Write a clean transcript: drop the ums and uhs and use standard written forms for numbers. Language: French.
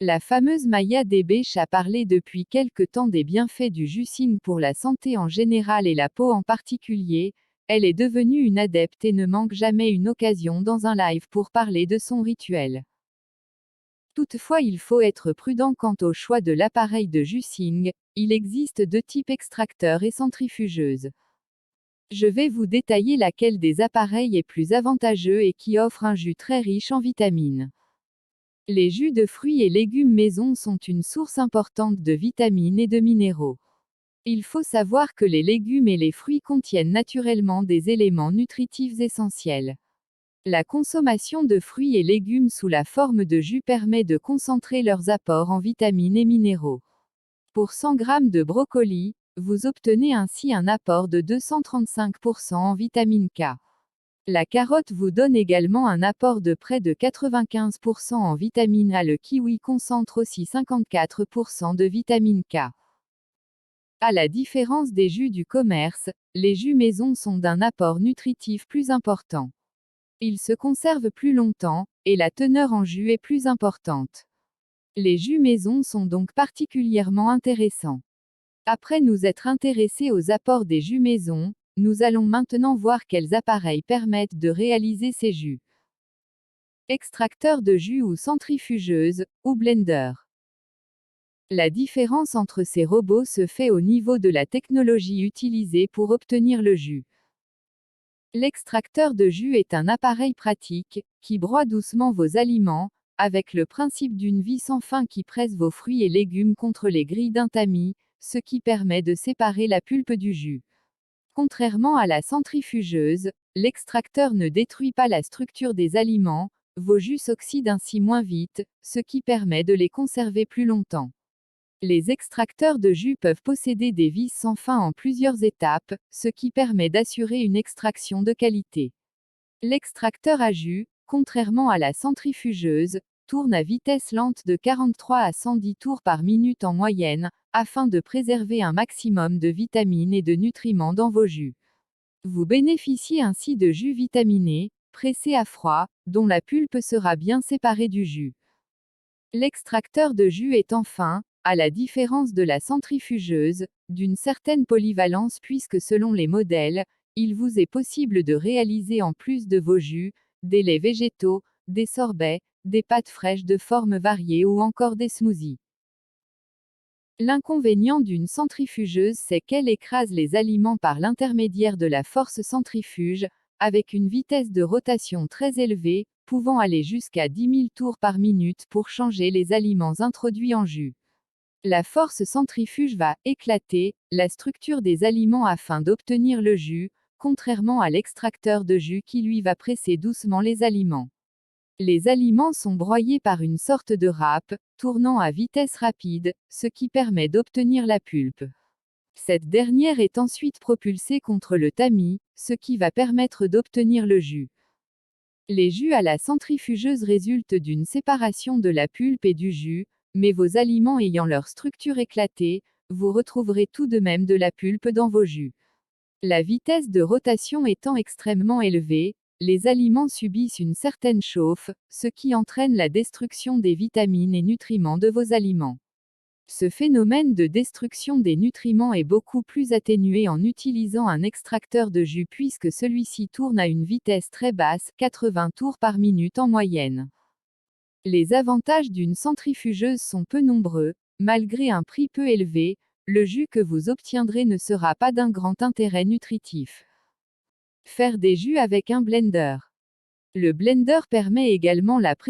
La fameuse Maya Debech a parlé depuis quelque temps des bienfaits du juicing pour la santé en général et la peau en particulier. Elle est devenue une adepte et ne manque jamais une occasion dans un live pour parler de son rituel. Toutefois, il faut être prudent quant au choix de l'appareil de juicing. Il existe deux types, extracteur et centrifugeuse. Je vais vous détailler laquelle des appareils est plus avantageux et qui offre un jus très riche en vitamines. Les jus de fruits et légumes maison sont une source importante de vitamines et de minéraux. Il faut savoir que les légumes et les fruits contiennent naturellement des éléments nutritifs essentiels. La consommation de fruits et légumes sous la forme de jus permet de concentrer leurs apports en vitamines et minéraux. Pour 100 g de brocoli, vous obtenez ainsi un apport de 235% en vitamine K. La carotte vous donne également un apport de près de 95% en vitamine A. Le kiwi concentre aussi 54% de vitamine K. À la différence des jus du commerce, les jus maison sont d'un apport nutritif plus important. Ils se conservent plus longtemps, et la teneur en jus est plus importante. Les jus maison sont donc particulièrement intéressants. Après nous être intéressés aux apports des jus maison, nous allons maintenant voir quels appareils permettent de réaliser ces jus. Extracteur de jus ou centrifugeuse, ou blender. La différence entre ces robots se fait au niveau de la technologie utilisée pour obtenir le jus. L'extracteur de jus est un appareil pratique, qui broie doucement vos aliments, avec le principe d'une vis sans fin qui presse vos fruits et légumes contre les grilles d'un tamis, ce qui permet de séparer la pulpe du jus. Contrairement à la centrifugeuse, l'extracteur ne détruit pas la structure des aliments, vos jus s'oxydent ainsi moins vite, ce qui permet de les conserver plus longtemps. Les extracteurs de jus peuvent posséder des vis sans fin en plusieurs étapes, ce qui permet d'assurer une extraction de qualité. L'extracteur à jus, contrairement à la centrifugeuse, tourne à vitesse lente de 43 à 110 tours par minute en moyenne, afin de préserver un maximum de vitamines et de nutriments dans vos jus. Vous bénéficiez ainsi de jus vitaminés, pressés à froid, dont la pulpe sera bien séparée du jus. L'extracteur de jus est enfin, à la différence de la centrifugeuse, d'une certaine polyvalence puisque selon les modèles, il vous est possible de réaliser en plus de vos jus, des laits végétaux, des sorbets, des pâtes fraîches de formes variées ou encore des smoothies. L'inconvénient d'une centrifugeuse c'est qu'elle écrase les aliments par l'intermédiaire de la force centrifuge, avec une vitesse de rotation très élevée, pouvant aller jusqu'à 10 000 tours par minute pour changer les aliments introduits en jus. La force centrifuge va éclater la structure des aliments afin d'obtenir le jus, contrairement à l'extracteur de jus qui lui va presser doucement les aliments. Les aliments sont broyés par une sorte de râpe, tournant à vitesse rapide, ce qui permet d'obtenir la pulpe. Cette dernière est ensuite propulsée contre le tamis, ce qui va permettre d'obtenir le jus. Les jus à la centrifugeuse résultent d'une séparation de la pulpe et du jus, mais vos aliments ayant leur structure éclatée, vous retrouverez tout de même de la pulpe dans vos jus. La vitesse de rotation étant extrêmement élevée, les aliments subissent une certaine chauffe, ce qui entraîne la destruction des vitamines et nutriments de vos aliments. Ce phénomène de destruction des nutriments est beaucoup plus atténué en utilisant un extracteur de jus puisque celui-ci tourne à une vitesse très basse, 80 tours par minute en moyenne. Les avantages d'une centrifugeuse sont peu nombreux, malgré un prix peu élevé, le jus que vous obtiendrez ne sera pas d'un grand intérêt nutritif. Faire des jus avec un blender. Le blender permet également la préparation